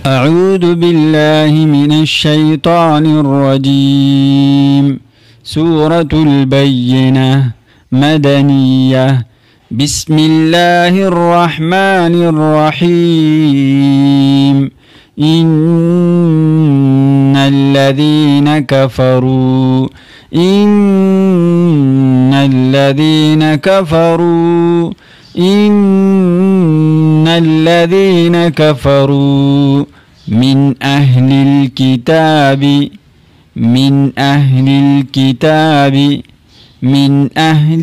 أعوذ بالله من الشيطان الرجيم. سورة البينة مدنية. بسم الله الرحمن الرحيم. إن الذين كفروا من أهل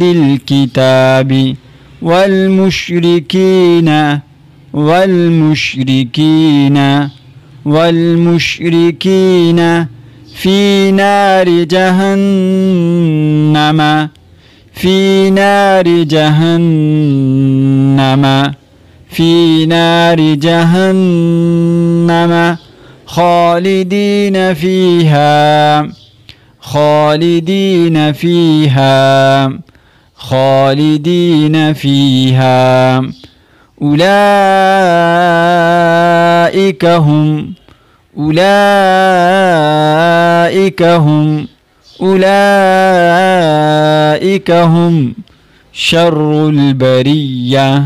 الكتاب والمشركين في نار جهنم خالدين فيها. أولئك هم شر البرية.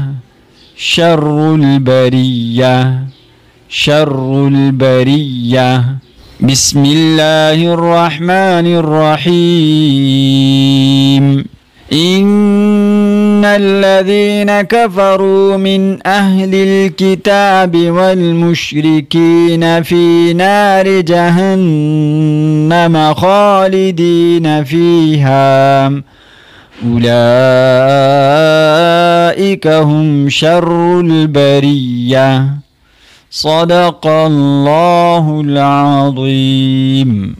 بسم الله الرحمن الرحيم. إن الذين كفروا من أهل الكتاب والمشركين في نار جهنم خالدين فيها. أولئك هم شر البرية. صدق الله العظيم.